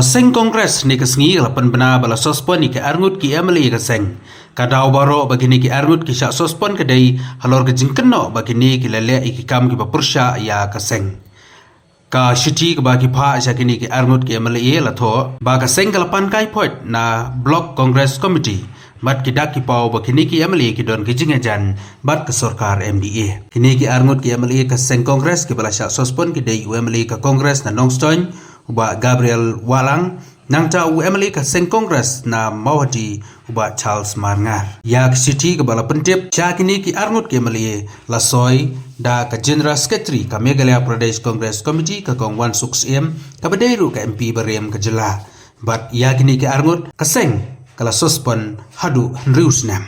Seng kongres ni kesengi lapan benar bala sospon ni ke arngut ki emeli ke seng. Kadau baro bagi ni ki arngut ki syak sospon kedai halor ke jingkeno bagi ni ki lele iki kam ki bapursya ya ke seng. Ka syuti ke bagi pa syak ni ki arngut ki emeli la tho ba ke seng ke lapan kai point na blok kongres committee. Bat kita ki pau ba kini ki emeli ki don ki jingajan bat ke sorkar MDA. Kini ki arngut ki emeli ke seng kongres ki bala syak sospon ki dai emeli ke kongres na Nongstoin uba Gabriel Walang nang ta emeli ke seng kongres na Mawati uba Charles Marngar. Ya siti ke bala pentip cha kini ki arngut ki emeli la soy da ke general secretary ka Meghalaya Pradesh Congress Committee ke kongwan suksiem ka bedairu ke MP Berem ke jela. Bat ya kini ki arngut ke seng kala sospon hadu rius nem.